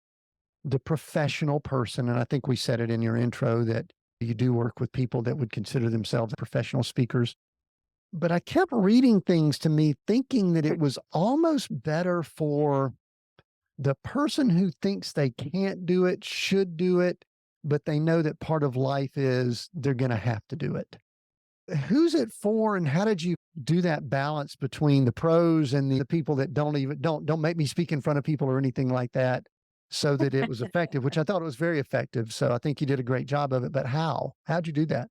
the professional person. And I think we said it in your intro that you do work with people that would consider themselves professional speakers. But I kept reading things to me thinking that it was almost better for the person who thinks they can't do it, should do it, but they know that part of life is they're going to have to do it. Who's it for, and how did you do that balance between the pros and the people that don't make me speak in front of people or anything like that, so that it was effective, which I thought it was very effective. So I think you did a great job of it. But how'd you do that?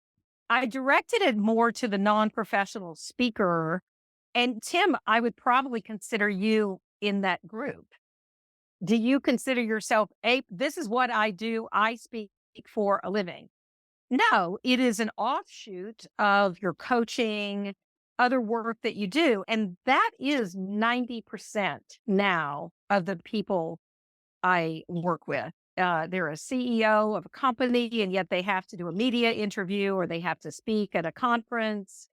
I directed it more to the non-professional speaker. And Tim, I would probably consider you in that group. Do you consider yourself this is what I do, I speak for a living? No, it is an offshoot of your coaching, other work that you do. And that is 90% now of the people I work with. They're a CEO of a company, and yet they have to do a media interview or they have to speak at a conference.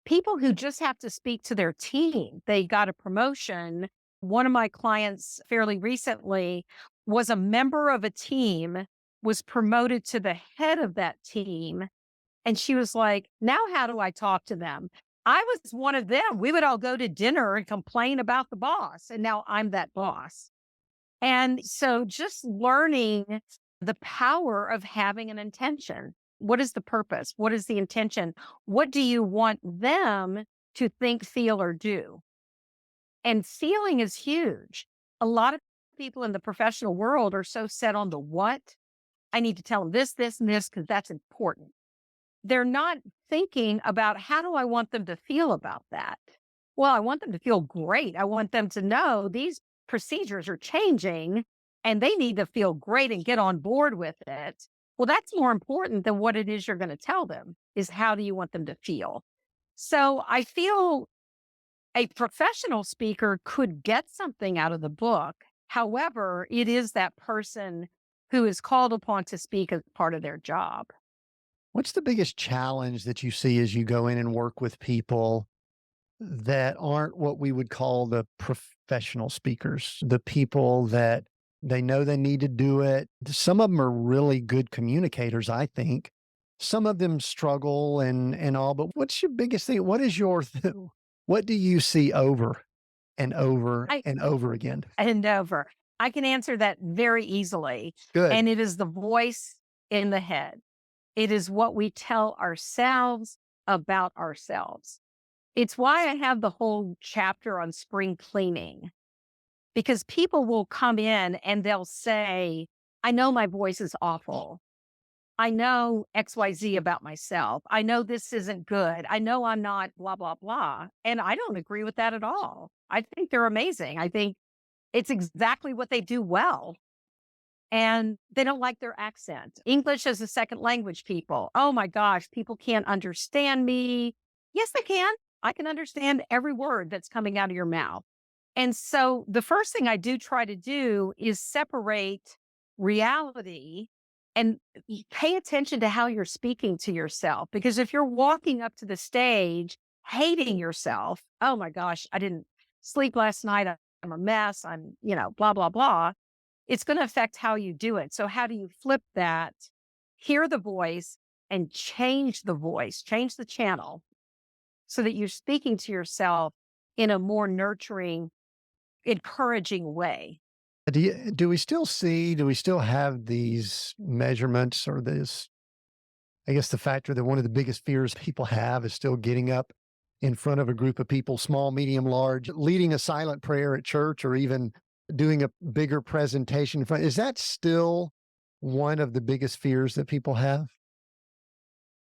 People who just have to speak to their team. They got a promotion. One of my clients fairly recently was a member of a team, was promoted to the head of that team. And she was like, now how do I talk to them? I was one of them. We would all go to dinner and complain about the boss. And now I'm that boss. And so just learning the power of having an intention. What is the purpose? What is the intention? What do you want them to think, feel, or do? And feeling is huge. A lot of people in the professional world are so set on the what. I need to tell them this, this, and this because that's important. They're not thinking about how do I want them to feel about that? Well, I want them to feel great. I want them to know these procedures are changing and they need to feel great and get on board with it. Well, that's more important than what it is you're going to tell them is how do you want them to feel? So I feel a professional speaker could get something out of the book. However, it is that person who is called upon to speak as part of their job. What's the biggest challenge that you see as you go in and work with people that aren't what we would call the professional speakers, the people that they know they need to do it? Some of them are really good communicators, I think. Some of them struggle and all, but what's your biggest thing? What is what do you see over and over I and over again? and over. I can answer that very easily. Good. And it is the voice in the head. It is what we tell ourselves about ourselves. It's why I have the whole chapter on spring cleaning, because people will come in and they'll say, I know my voice is awful. I know XYZ about myself. I know this isn't good. I know I'm not blah, blah, blah. And I don't agree with that at all. I think they're amazing. I think it's exactly what they do well. And they don't like their accent. English as a second language, people. Oh my gosh, people can't understand me. Yes, they can. I can understand every word that's coming out of your mouth. And so the first thing I do try to do is separate reality and pay attention to how you're speaking to yourself. Because if you're walking up to the stage hating yourself, oh my gosh, I didn't sleep last night. I'm a mess. I'm, blah, blah, blah. It's going to affect how you do it. So how do you flip that, hear the voice and change the voice, change the channel so that you're speaking to yourself in a more nurturing, encouraging way? Do we still have these measurements or this, I guess the factor that one of the biggest fears people have is still getting up in front of a group of people, small, medium, large, leading a silent prayer at church or even doing a bigger presentation in front. Is that still one of the biggest fears that people have?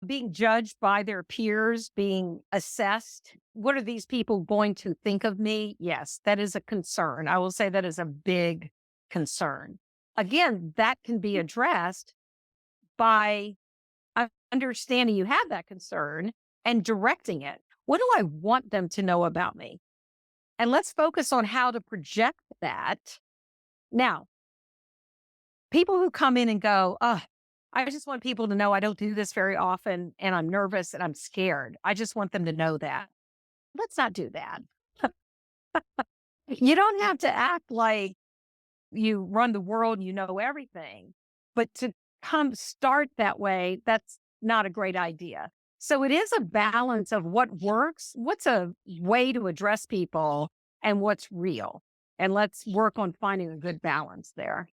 Being judged by their peers, being assessed. What are these people going to think of me? Yes, that is a concern. I will say that is a big concern. Again, that can be addressed by understanding you have that concern and directing it. What do I want them to know about me? And let's focus on how to project that Now, people who come in and go, oh, I just want people to know I don't do this very often and I'm nervous and I'm scared. I just want them to know that. Let's not do that. You don't have to act like you run the world and you know everything, but to come start that way, that's not a great idea. So it is a balance of what works, what's a way to address people, and what's real. And let's work on finding a good balance there.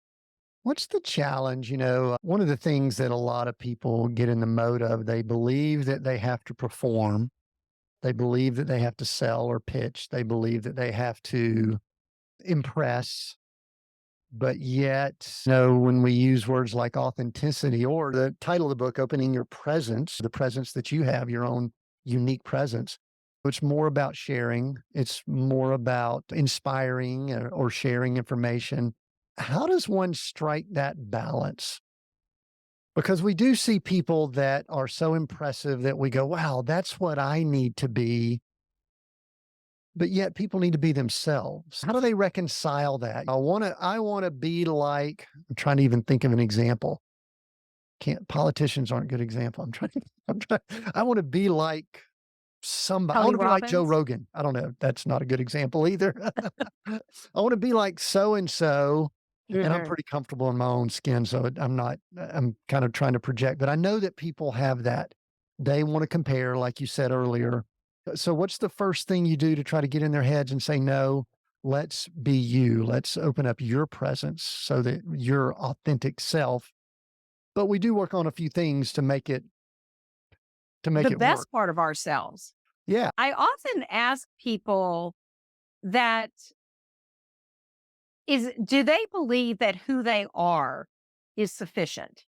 What's the challenge? One of the things that a lot of people get in the mode of, they believe that they have to perform. They believe that they have to sell or pitch. They believe that they have to impress. But yet, when we use words like authenticity or the title of the book, Opening Your Presence, the presence that you have, your own unique presence, it's more about sharing. It's more about inspiring or sharing information. How does one strike that balance? Because we do see people that are so impressive that we go, wow, that's what I need to be. But yet people need to be themselves. How do they reconcile that? I want to be like, I'm trying to even think of an example. Can't Politicians aren't a good example. I want to be like somebody. I Tony want to be like Joe Robbins? Rogan. I don't know. That's not a good example either. I want to be like so and so, and I'm Mhm. pretty comfortable in my own skin, so I'm not. I'm kind of trying to project, but I know that people have that. They want to compare, like you said earlier. So, what's the first thing you do to try to get in their heads and say, "No, let's be you. Let's open up your presence so that your authentic self." But we do work on a few things to make The it work. best part of ourselves. Yeah. I often ask people that do they believe that who they are is sufficient?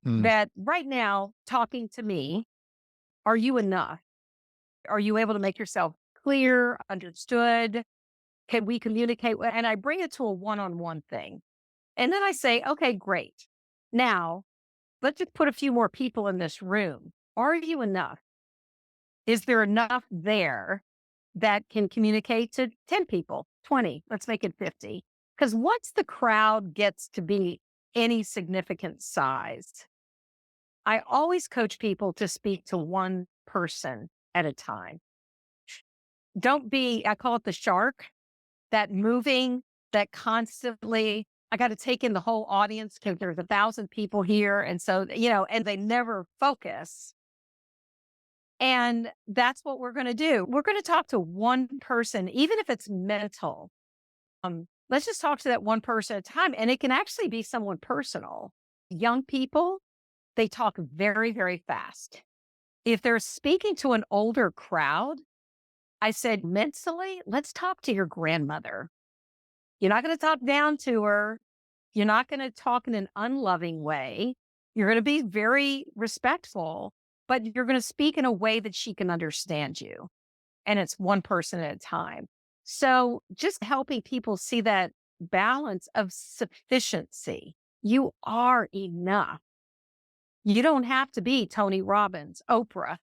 Mm. That right now, talking to me, are you enough? Are you able to make yourself clear, understood? Can we communicate? And I bring it to a one on one thing. And then I say, okay, great. Now, let's just put a few more people in this room. Are you enough? Is there enough there that can communicate to 10 people, 20? Let's make it 50. Because once the crowd gets to be any significant size, I always coach people to speak to one person at a time. Don't be, I call it the shark, that moving, that constantly, I got to take in the whole audience because there's 1,000 people here. And so, and they never focus. And that's what we're going to do. We're going to talk to one person, even if it's mental. Let's just talk to that one person at a time. And it can actually be someone personal. Young people, they talk very, very fast. If they're speaking to an older crowd, I said, mentally, let's talk to your grandmother. You're not going to talk down to her. You're not going to talk in an unloving way. You're going to be very respectful, but you're going to speak in a way that she can understand you. And it's one person at a time. So just helping people see that balance of sufficiency. You are enough. You don't have to be Tony Robbins, Oprah.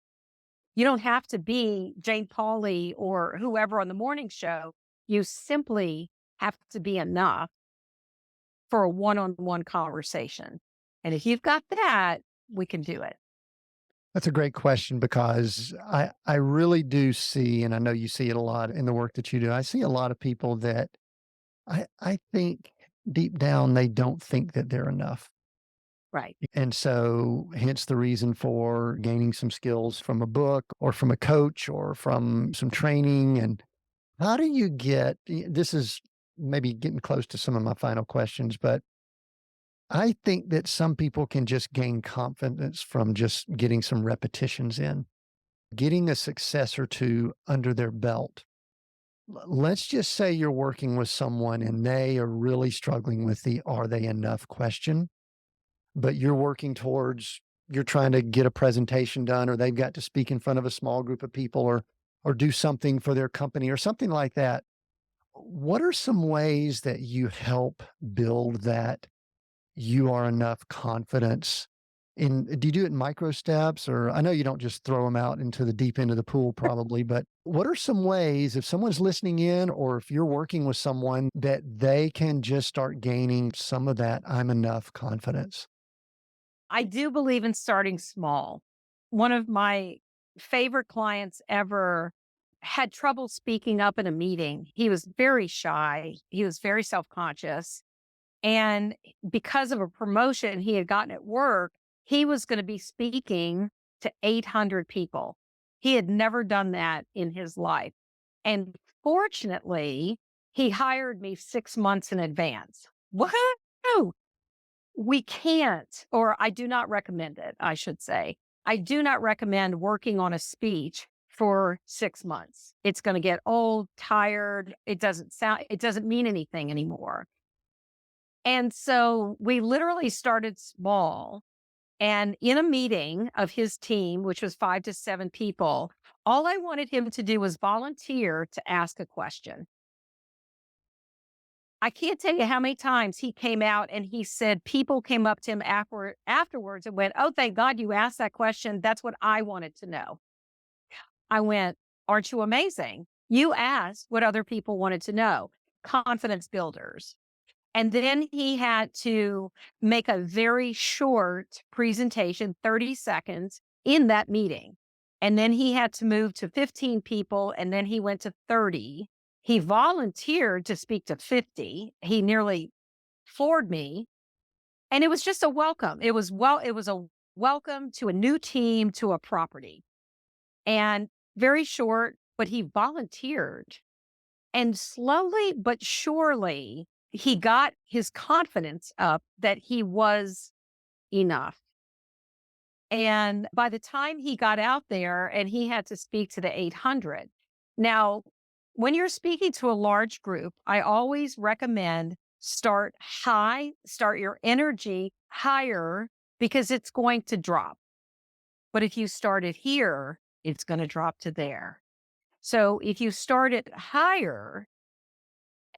You don't have to be Jane Pauley or whoever on the morning show. You simply have to be enough for a one-on-one conversation. And if you've got that, we can do it. That's a great question because I really do see, and I know you see it a lot in the work that you do. I see a lot of people that I think deep down they don't think that they're enough. Right. And so hence the reason for gaining some skills from a book or from a coach or from some training. And how do you this is maybe getting close to some of my final questions, but I think that some people can just gain confidence from just getting some repetitions in, getting a success or two under their belt. Let's just say you're working with someone and they are really struggling with the are they enough question, but you're trying to get a presentation done or they've got to speak in front of a small group of people or do something for their company or something like that. What are some ways that you help build that you are enough confidence Do you do it in micro steps? Or I know you don't just throw them out into the deep end of the pool probably, but what are some ways if someone's listening in or if you're working with someone that they can just start gaining some of that I'm enough confidence? I do believe in starting small. One of my favorite clients ever had trouble speaking up in a meeting. He was very shy, he was very self conscious. And because of a promotion he had gotten at work, he was going to be speaking to 800 people. He had never done that in his life. And fortunately, he hired me 6 months in advance. What? We can't, or I do not recommend it, I should say. I do not recommend working on a speech for 6 months. It's going to get old, tired. It doesn't mean anything anymore. And so we literally started small. And in a meeting of his team, which was 5 to 7 people, all I wanted him to do was volunteer to ask a question. I can't tell you how many times he came out and he said people came up to him afterwards and went, "Oh, thank God you asked that question. That's what I wanted to know." I went, "Aren't you amazing? You asked what other people wanted to know." Confidence builders. And then he had to make a very short presentation, 30 seconds in that meeting. And then he had to move to 15 people and then he went to 30. He volunteered to speak to 50. He nearly floored me. And it was just a welcome. It was a welcome to a new team, to a property. And very short, but he volunteered. And slowly but surely, he got his confidence up that he was enough. And by the time he got out there and he had to speak to the 800. Now, when you're speaking to a large group, I always recommend start high, start your energy higher because it's going to drop. But if you start it here, it's going to drop to there. So if you start it higher,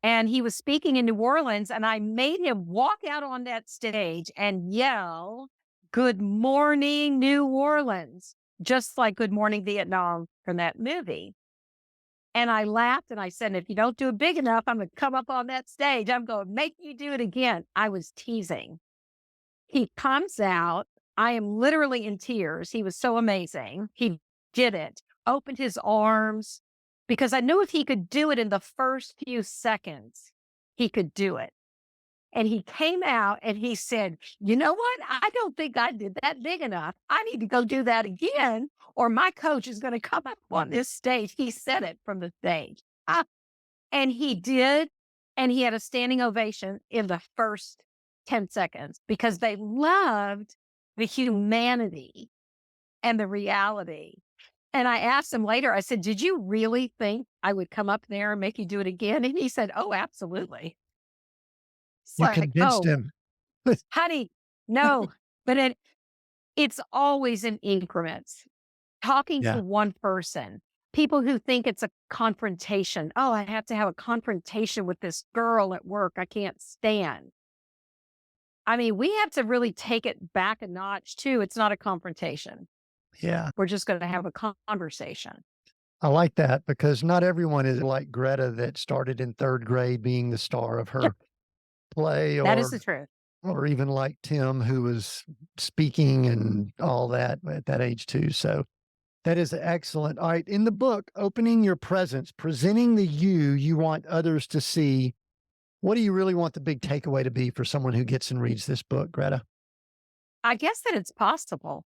and he was speaking in New Orleans, and I made him walk out on that stage and yell, "Good morning, New Orleans," just like Good Morning Vietnam from that movie. And I laughed and I said, "If you don't do it big enough, I'm going to come up on that stage. I'm going to make you do it again." I was teasing. He comes out. I am literally in tears. He was so amazing. He did it, opened his arms because I knew if he could do it in the first few seconds, he could do it. And he came out and he said, "You know what? I don't think I did that big enough. I need to go do that again, or my coach is going to come up on this stage." He said it from the stage. And he did, and he had a standing ovation in the first 10 seconds because they loved the humanity and the reality. And I asked him later, I said, "Did you really think I would come up there and make you do it again?" And he said, "Oh, absolutely." It's You like, convinced "Oh, him. honey, no." But it's always in increments. Talking to Yeah. one person, people who think it's a confrontation. "Oh, I have to have a confrontation with this girl at work I can't stand." I mean, we have to really take it back a notch too. It's not a confrontation. Yeah. We're just going to have a conversation. I like that because not everyone is like Greta that started in 3rd grade being the star of her play That is the truth. or even like Tim who was speaking and all that at that age too. So that is excellent. All right. In the book, Opening Your Presence, presenting the you want others to see. What do you really want the big takeaway to be for someone who gets and reads this book, Greta? I guess that it's possible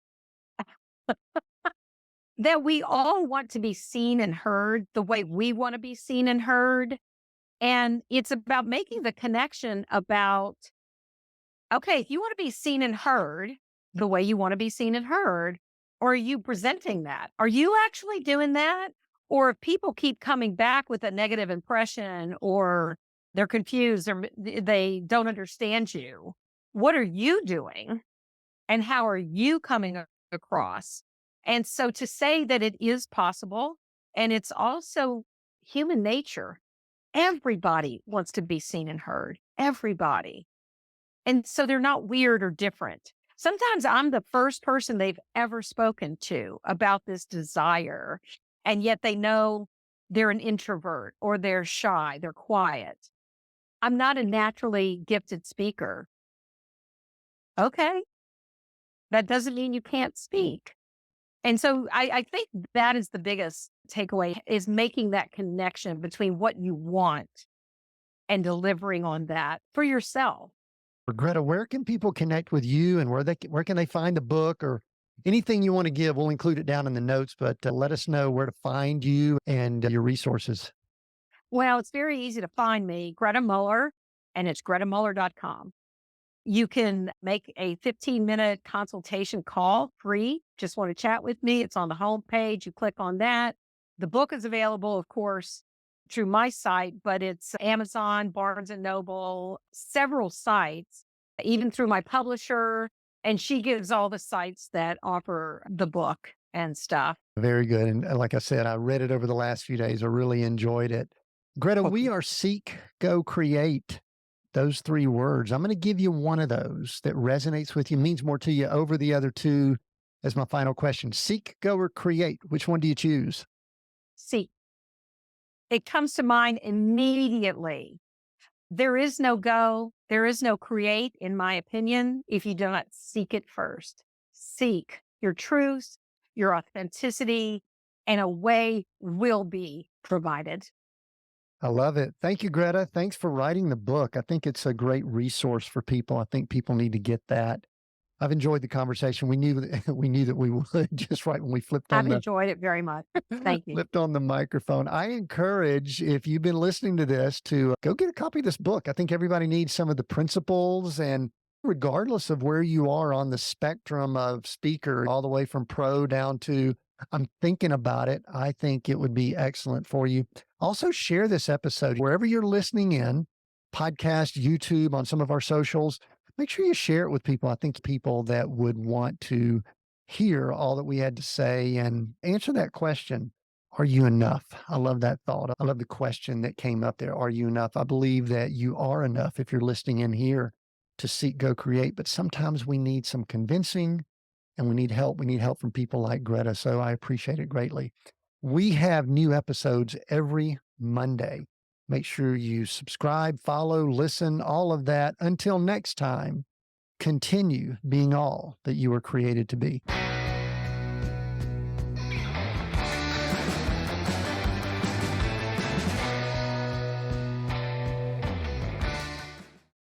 that we all want to be seen and heard the way we want to be seen and heard. And it's about making the connection about, okay, if you want to be seen and heard the way you want to be seen and heard, or are you presenting that? Are you actually doing that? Or if people keep coming back with a negative impression or they're confused or they don't understand you, what are you doing? And how are you coming across? And so to say that it is possible, and it's also human nature, everybody wants to be seen and heard, everybody. And so they're not weird or different. Sometimes I'm the first person they've ever spoken to about this desire, and yet they know they're an introvert or they're shy, they're quiet. I'm not a naturally gifted speaker. Okay, that doesn't mean you can't speak. And so I think that is the biggest takeaway is making that connection between what you want and delivering on that for yourself. Greta, where can people connect with you and where can they find the book or anything you want to give? We'll include it down in the notes, but let us know where to find you and your resources. Well, it's very easy to find me, Greta Muller, and it's gretamuller.com. You can make a 15-minute consultation call free. Just want to chat with me. It's on the homepage. You click on that. The book is available, of course, through my site, but it's Amazon, Barnes and Noble, several sites, even through my publisher. And she gives all the sites that offer the book and stuff. Very good. And like I said, I read it over the last few days. I really enjoyed it. Greta, we Okay. are seek, go, create. Those three words. I'm going to give you one of those that resonates with you, means more to you over the other two as my final question. Seek, go, or create. Which one do you choose? See, it comes to mind immediately. There is no go, there is no create, in my opinion, if you do not seek it first. Seek your truth, your authenticity, and a way will be provided. I love it. Thank you, Greta. Thanks for writing the book. I think it's a great resource for people. I think people need to get that. I've enjoyed the conversation. We knew that we knew that we would just right when we I've enjoyed it very much. Thank you. flipped on the microphone. I encourage, if you've been listening to this, to go get a copy of this book. I think everybody needs some of the principles, and regardless of where you are on the spectrum of speaker, all the way from pro down to I'm thinking about it, I think it would be excellent for you. Also, share this episode wherever you're listening in, podcast, YouTube, on some of our socials. Make sure you share it with people. I think people that would want to hear all that we had to say and answer that question. Are you enough? I love that thought. I love the question that came up there. Are you enough? I believe that you are enough if you're listening in here to seek, go, create. But sometimes we need some convincing and we need help. We need help from people like Greta. So I appreciate it greatly. We have new episodes every Monday. Make sure you subscribe, follow, listen, all of that. Until next time, continue being all that you were created to be.